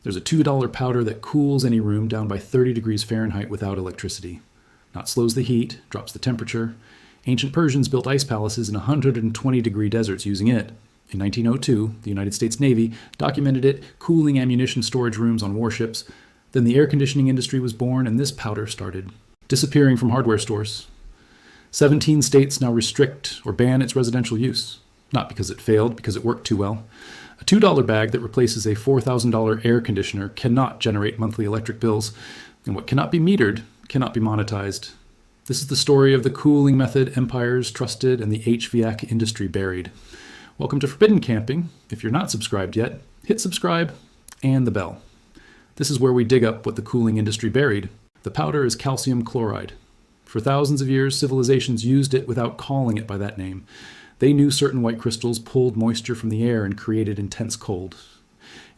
There's a $2 powder that cools any room down by 30 degrees Fahrenheit without electricity. Not slows the heat, drops the temperature. Ancient Persians built ice palaces in 120-degree deserts using it. In 1902, the United States Navy documented it cooling ammunition storage rooms on warships. Then the air conditioning industry was born, and this powder started disappearing from hardware stores. 17 states now restrict or ban its residential use. Not because it failed, because it worked too well. A $2 bag that replaces a $4,000 air conditioner cannot generate monthly electric bills, and what cannot be metered cannot be monetized. This is the story of the cooling method empires trusted and the HVAC industry buried. Welcome to Forbidden Camping. If you're not subscribed yet, hit subscribe and the bell. This is where we dig up what the cooling industry buried. The powder is calcium chloride. For thousands of years, civilizations used it without calling it by that name. They knew certain white crystals pulled moisture from the air and created intense cold.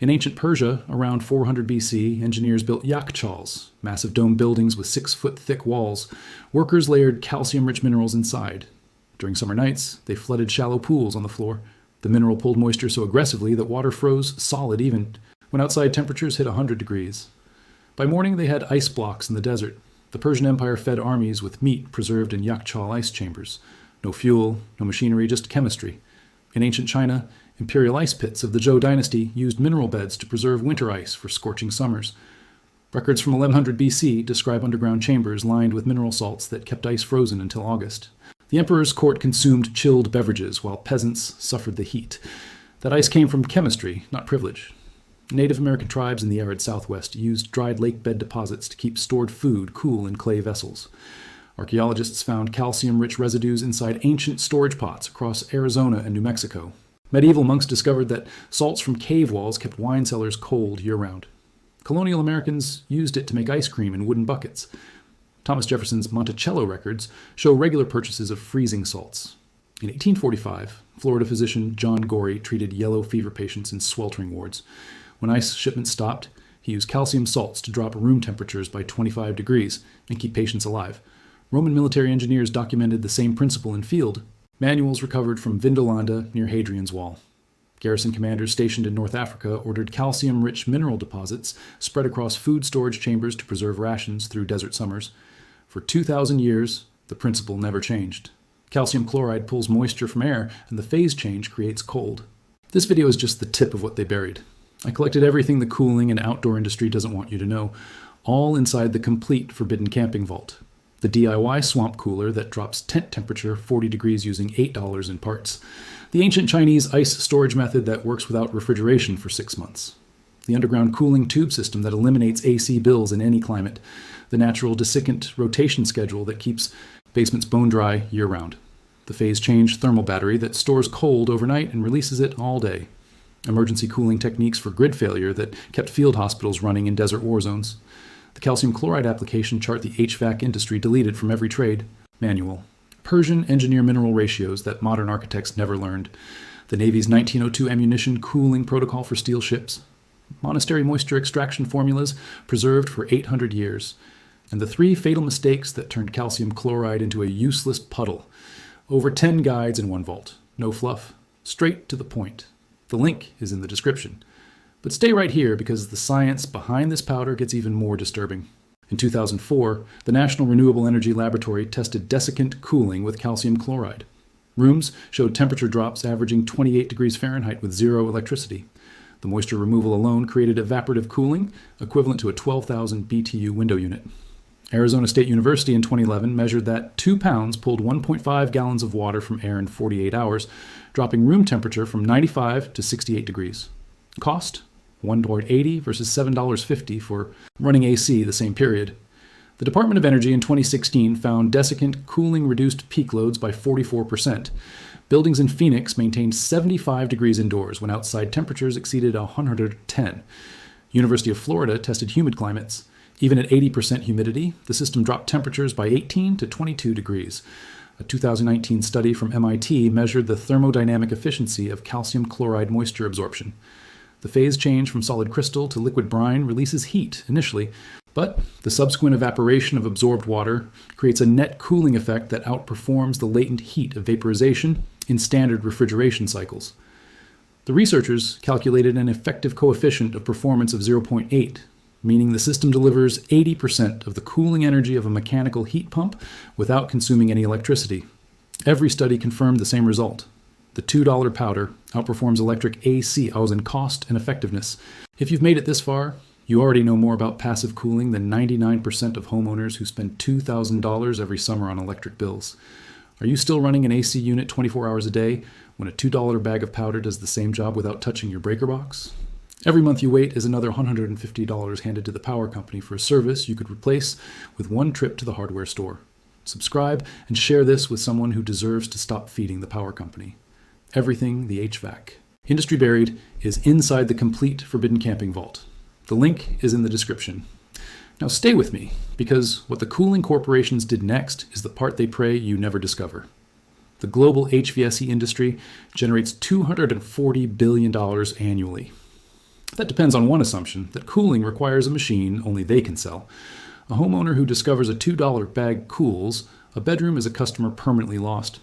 In ancient Persia, around 400 BC, engineers built yakhchals, massive dome buildings with 6-foot thick walls. Workers layered calcium-rich minerals inside. During summer nights, they flooded shallow pools on the floor. The mineral pulled moisture so aggressively that water froze solid even when outside temperatures hit 100 degrees. By morning, they had ice blocks in the desert. The Persian Empire fed armies with meat preserved in yakhchal ice chambers. No fuel, no machinery, just chemistry. In ancient China, imperial ice pits of the Zhou dynasty used mineral beds to preserve winter ice for scorching summers. Records from 1100 BC describe underground chambers lined with mineral salts that kept ice frozen until August. The emperor's court consumed chilled beverages while peasants suffered the heat. That ice came from chemistry, not privilege. Native American tribes in the arid Southwest used dried lake bed deposits to keep stored food cool in clay vessels. Archaeologists found calcium-rich residues inside ancient storage pots across Arizona and New Mexico. Medieval monks discovered that salts from cave walls kept wine cellars cold year-round. Colonial Americans used it to make ice cream in wooden buckets. Thomas Jefferson's Monticello records show regular purchases of freezing salts. In 1845, Florida physician John Gorey treated yellow fever patients in sweltering wards. When ice shipments stopped, he used calcium salts to drop room temperatures by 25 degrees and keep patients alive. Roman military engineers documented the same principle in field. Manuals recovered from Vindolanda near Hadrian's Wall. Garrison commanders stationed in North Africa ordered calcium-rich mineral deposits spread across food storage chambers to preserve rations through desert summers. For 2,000 years, the principle never changed. Calcium chloride pulls moisture from air, and the phase change creates cold. This video is just the tip of what they buried. I collected everything the cooling and outdoor industry doesn't want you to know, all inside the complete Forbidden Camping Vault. The DIY swamp cooler that drops tent temperature 40 degrees using $8 in parts. The ancient Chinese ice storage method that works without refrigeration for 6 months. The underground cooling tube system that eliminates AC bills in any climate. The natural desiccant rotation schedule that keeps basements bone dry year-round. The phase change thermal battery that stores cold overnight and releases it all day. Emergency cooling techniques for grid failure that kept field hospitals running in desert war zones. The calcium chloride application chart the HVAC industry deleted from every trade. Manual. Persian engineer mineral ratios that modern architects never learned. The Navy's 1902 ammunition cooling protocol for steel ships. Monastery moisture extraction formulas preserved for 800 years. And the 3 fatal mistakes that turned calcium chloride into a useless puddle. Over 10 guides in one vault. No fluff. Straight to the point. The link is in the description. But stay right here because the science behind this powder gets even more disturbing. In 2004, the National Renewable Energy Laboratory tested desiccant cooling with calcium chloride. Rooms showed temperature drops averaging 28 degrees Fahrenheit with zero electricity. The moisture removal alone created evaporative cooling, equivalent to a 12,000 BTU window unit. Arizona State University in 2011 measured that 2 pounds pulled 1.5 gallons of water from air in 48 hours, dropping room temperature from 95 to 68 degrees. Cost? $1.80 versus $7.50 for running AC the same period. The Department of Energy in 2016 found desiccant cooling reduced peak loads by 44%. Buildings in Phoenix maintained 75 degrees indoors when outside temperatures exceeded 110. University of Florida tested humid climates. Even at 80% humidity, the system dropped temperatures by 18 to 22 degrees. A 2019 study from MIT measured the thermodynamic efficiency of calcium chloride moisture absorption. The phase change from solid crystal to liquid brine releases heat initially, but the subsequent evaporation of absorbed water creates a net cooling effect that outperforms the latent heat of vaporization in standard refrigeration cycles. The researchers calculated an effective coefficient of performance of 0.8, meaning the system delivers 80% of the cooling energy of a mechanical heat pump without consuming any electricity. Every study confirmed the same result. The $2 powder outperforms electric AC in cost and effectiveness. If you've made it this far, you already know more about passive cooling than 99% of homeowners who spend $2,000 every summer on electric bills. Are you still running an AC unit 24 hours a day when a $2 bag of powder does the same job without touching your breaker box? Every month you wait is another $150 handed to the power company for a service you could replace with one trip to the hardware store. Subscribe and share this with someone who deserves to stop feeding the power company. Everything the HVAC. Industry Buried is inside the complete Forbidden Camping Vault. The link is in the description. Now stay with me, because what the cooling corporations did next is the part they pray you never discover. The global HVAC industry generates $240 billion annually. That depends on one assumption, that cooling requires a machine only they can sell. A homeowner who discovers a $2 bag cools a bedroom is a customer permanently lost.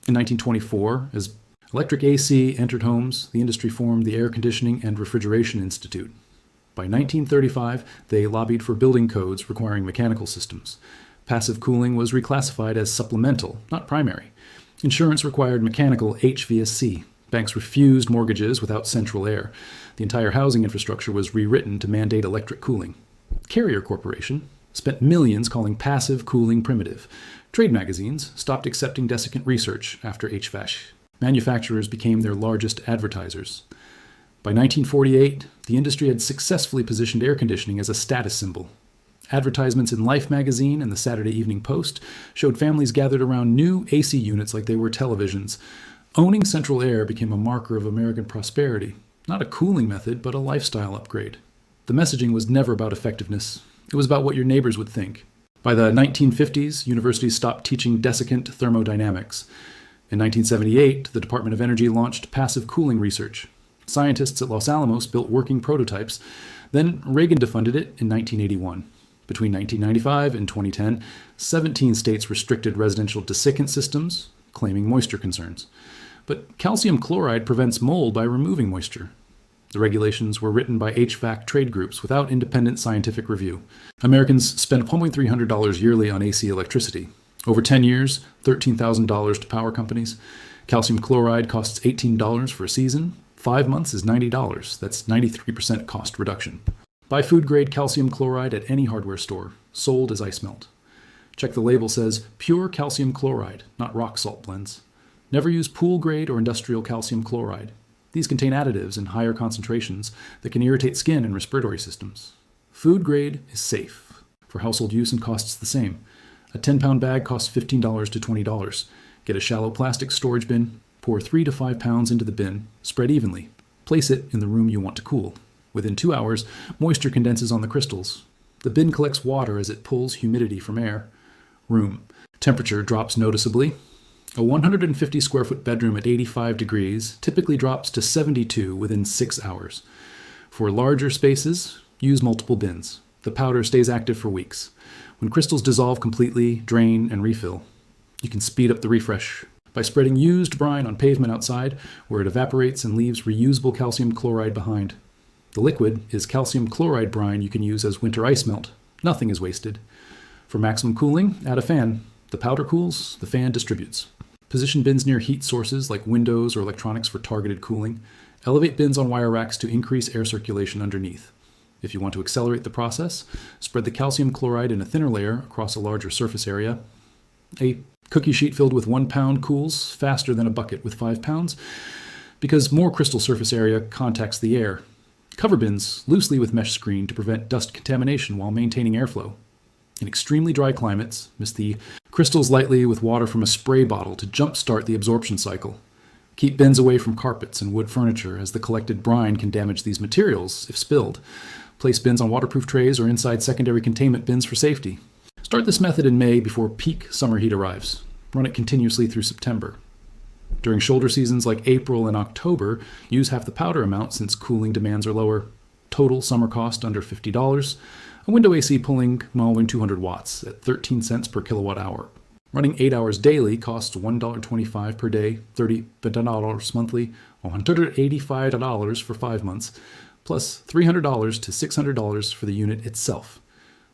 In 1924, as electric AC entered homes, the industry formed the Air Conditioning and Refrigeration Institute. By 1935, they lobbied for building codes requiring mechanical systems. Passive cooling was reclassified as supplemental, not primary. Insurance required mechanical HVAC. Banks refused mortgages without central air. The entire housing infrastructure was rewritten to mandate electric cooling. Carrier Corporation spent millions calling passive cooling primitive. Trade magazines stopped accepting desiccant research after HVAC. Manufacturers became their largest advertisers. By 1948, the industry had successfully positioned air conditioning as a status symbol. Advertisements in Life magazine and the Saturday Evening Post showed families gathered around new AC units like they were televisions. Owning central air became a marker of American prosperity, not a cooling method, but a lifestyle upgrade. The messaging was never about effectiveness. It was about what your neighbors would think. By the 1950s, universities stopped teaching desiccant thermodynamics. In 1978, the Department of Energy launched passive cooling research. Scientists at Los Alamos built working prototypes. Then Reagan defunded it in 1981. Between 1995 and 2010, 17 states restricted residential desiccant systems, claiming moisture concerns. But calcium chloride prevents mold by removing moisture. The regulations were written by HVAC trade groups without independent scientific review. Americans spend $1,300 yearly on AC electricity. Over 10 years, $13,000 to power companies. Calcium chloride costs $18 for a season. 5 months is $90. That's 93% cost reduction. Buy food-grade calcium chloride at any hardware store, sold as ice melt. Check the label says pure calcium chloride, not rock salt blends. Never use pool-grade or industrial calcium chloride. These contain additives in higher concentrations that can irritate skin and respiratory systems. Food-grade is safe. For household use and costs the same. A 10-pound bag costs $15 to $20. Get a shallow plastic storage bin. Pour 3 to 5 pounds into the bin, spread evenly. Place it in the room you want to cool. Within 2 hours, moisture condenses on the crystals. The bin collects water as it pulls humidity from air. Room. Temperature drops noticeably. A 150 square foot bedroom at 85 degrees typically drops to 72 within 6 hours. For larger spaces, use multiple bins. The powder stays active for weeks. When crystals dissolve completely, drain, and refill. You can speed up the refresh by spreading used brine on pavement outside, where it evaporates and leaves reusable calcium chloride behind. The liquid is calcium chloride brine you can use as winter ice melt. Nothing is wasted. For maximum cooling, add a fan. The powder cools, the fan distributes. Position bins near heat sources like windows or electronics for targeted cooling. Elevate bins on wire racks to increase air circulation underneath. If you want to accelerate the process, spread the calcium chloride in a thinner layer across a larger surface area. A cookie sheet filled with 1 pound cools faster than a bucket with 5 pounds because more crystal surface area contacts the air. Cover bins loosely with mesh screen to prevent dust contamination while maintaining airflow. In extremely dry climates, mist the crystals lightly with water from a spray bottle to jumpstart the absorption cycle. Keep bins away from carpets and wood furniture, as the collected brine can damage these materials if spilled. Place bins on waterproof trays or inside secondary containment bins for safety. Start this method in May before peak summer heat arrives. Run it continuously through September. During shoulder seasons like April and October, use half the powder amount since cooling demands are lower. Total summer cost under $50. A window AC pulling more than 200 watts at 13 cents per kilowatt hour. Running 8 hours daily costs $1.25 per day, $30 monthly, $185 for 5 months, plus $300 to $600 for the unit itself.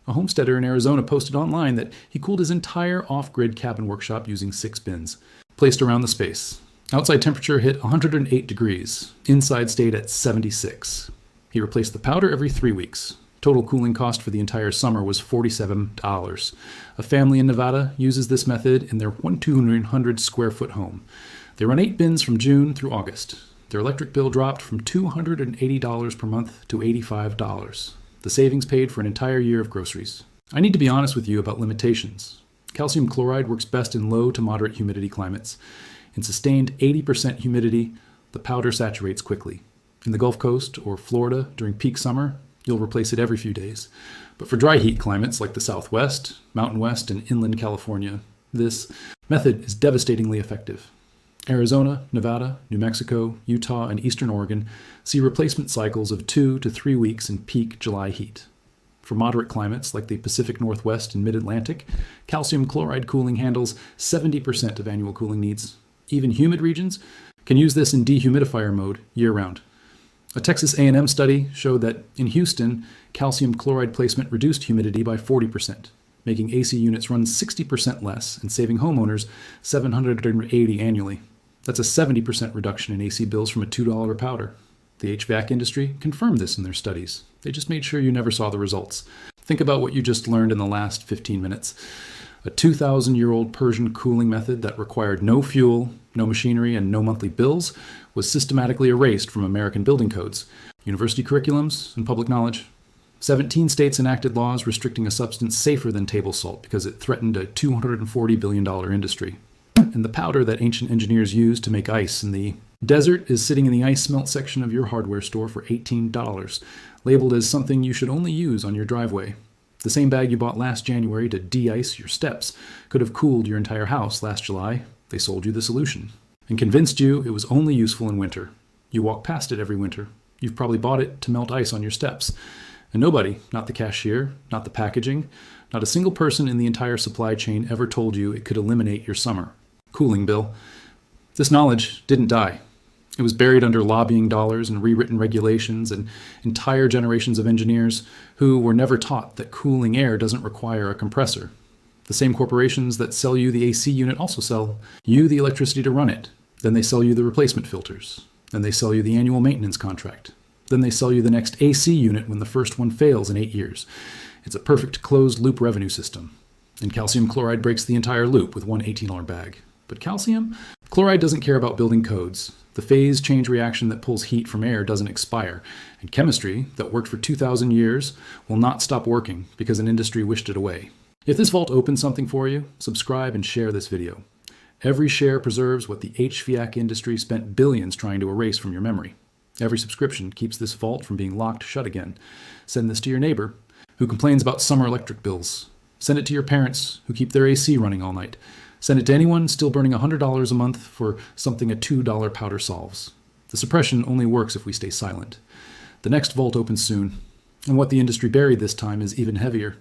A homesteader in Arizona posted online that he cooled his entire off-grid cabin workshop using 6 bins, placed around the space. Outside temperature hit 108 degrees. Inside stayed at 76. He replaced the powder every 3 weeks. Total cooling cost for the entire summer was $47. A family in Nevada uses this method in their 1,200 square foot home. They run 8 bins from June through August. Their electric bill dropped from $280 per month to $85. The savings paid for an entire year of groceries. I need to be honest with you about limitations. Calcium chloride works best in low to moderate humidity climates. In sustained 80% humidity, the powder saturates quickly. In the Gulf Coast or Florida during peak summer, you'll replace it every few days. But for dry heat climates like the Southwest, Mountain West, and inland California, this method is devastatingly effective. Arizona, Nevada, New Mexico, Utah, and Eastern Oregon see replacement cycles of 2 to 3 weeks in peak July heat. For moderate climates like the Pacific Northwest and Mid-Atlantic, calcium chloride cooling handles 70% of annual cooling needs. Even humid regions can use this in dehumidifier mode year-round. A Texas A&M study showed that in Houston, calcium chloride placement reduced humidity by 40%, making AC units run 60% less and saving homeowners $780 annually. That's a 70% reduction in AC bills from a $2 powder. The HVAC industry confirmed this in their studies. They just made sure you never saw the results. Think about what you just learned in the last 15 minutes. A 2,000-year-old Persian cooling method that required no fuel, no machinery, and no monthly bills was systematically erased from American building codes, university curriculums, and public knowledge. 17 states enacted laws restricting a substance safer than table salt because it threatened a $240 billion industry. And the powder that ancient engineers used to make ice in the desert is sitting in the ice melt section of your hardware store for $18, labeled as something you should only use on your driveway. The same bag you bought last January to de-ice your steps could have cooled your entire house last July. They sold you the solution and convinced you it was only useful in winter. You walk past it every winter. You've probably bought it to melt ice on your steps. And nobody, not the cashier, not the packaging, not a single person in the entire supply chain ever told you it could eliminate your summer cooling bill. This knowledge didn't die. It was buried under lobbying dollars and rewritten regulations and entire generations of engineers who were never taught that cooling air doesn't require a compressor. The same corporations that sell you the AC unit also sell you the electricity to run it. Then they sell you the replacement filters. Then they sell you the annual maintenance contract. Then they sell you the next AC unit when the first one fails in 8 years. It's a perfect closed-loop revenue system. And calcium chloride breaks the entire loop with one $18 bag. But calcium? Chloride doesn't care about building codes. The phase change reaction that pulls heat from air doesn't expire. And chemistry, that worked for 2,000 years, will not stop working because an industry wished it away. If this vault opened something for you, subscribe and share this video. Every share preserves what the HVAC industry spent billions trying to erase from your memory. Every subscription keeps this vault from being locked shut again. Send this to your neighbor who complains about summer electric bills. Send it to your parents who keep their AC running all night. Send it to anyone still burning $100 a month for something a $2 powder solves. The suppression only works if we stay silent. The next vault opens soon, and what the industry buried this time is even heavier.